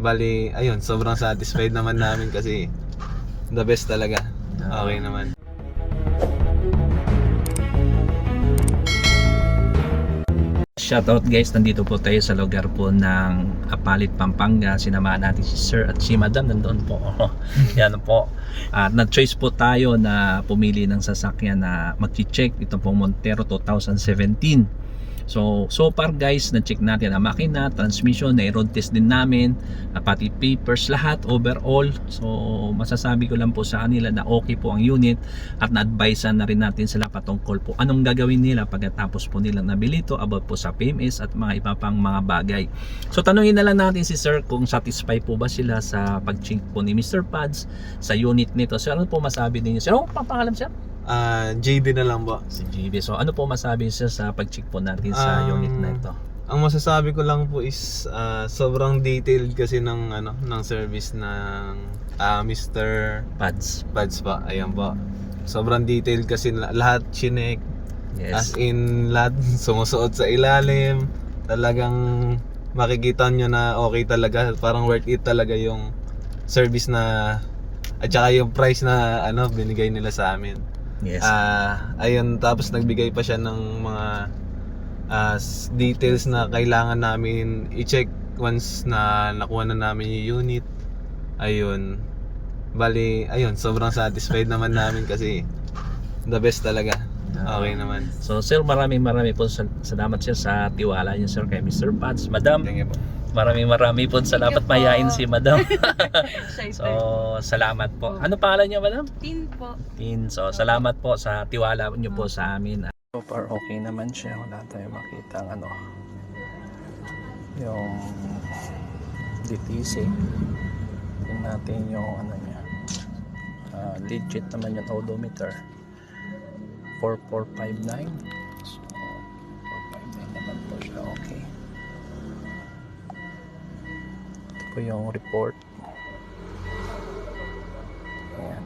Bali, ayun, sobrang satisfied naman namin kasi the best talaga. Okay naman. Shoutout guys, nandito po tayo sa lugar po ng Apalit, Pampanga. Sinamahan natin si Sir at si Madam, nandoon po. Yan po. At na-choice po tayo na pumili ng sasakyan na mag-check. Ito po Montero 2017. So far guys, na-check natin ang makina, transmission, na-road test din namin, pati papers, lahat overall. So masasabi ko lang po sa kanila na okay po ang unit at na-advisean na rin natin sila patungkol po anong gagawin nila pagkatapos po nilang nabili ito, about po sa PMS at mga iba pang mga bagay. So tanungin na lang natin si Sir kung satisfied po ba sila sa pag-check po ni Mr. Pads sa unit nito. So ano po masabi ninyo Sir? Ano papangalan Sir? JD na lang po. Si GB. So ano po masabi siya sa pag-check po natin sa unit na ito? Ang masasabi ko lang po is sobrang detailed kasi ng ng service ng Mr. Pads. Pads pa. Ayan po. Sobrang detailed kasi lahat chinek. As Yes. in lahat sumusuot sa ilalim. Talagang makikita nyo na okay talaga. Parang worth it talaga yung service na at saka yung price na binigay nila sa amin. Yes. Ayun, tapos nagbigay pa siya ng mga details na kailangan namin i-check once na nakuha na namin yung unit. Ayun. Bali, ayun, sobrang satisfied naman namin kasi the best talaga. Okay naman. So Sir, maraming po salamat Sir sa tiwala niyo Sir kay Mr. Pads. Madam, Thank you po. maraming po salamat, mayain si Madam. Excited. So salamat po. Ano pangalan niyo Madam? Tin po. Tin. So salamat po sa tiwala niyo po sa amin. So far okay naman siya. Wala tayong makita ang yung DTC. Tingnan natin yung niya. Legit naman yung odometer. 4459. So 459 naman po siya. Okay. Ito po yung report. Ayan.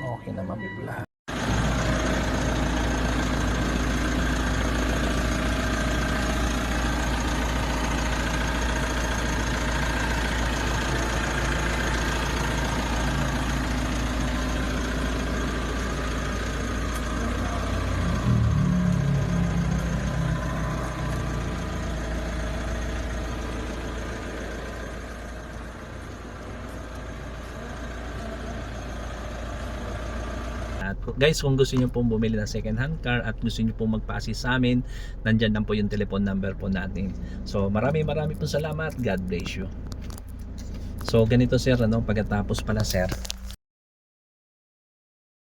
Okay naman po lahat. At guys, kung gusto niyo pong bumili ng second hand car at gusto niyo pong magpa-assist sa amin, nandyan lang po yung telephone number po natin. So maraming po salamat. God bless you. So ganito Sir, pagkatapos pala Sir,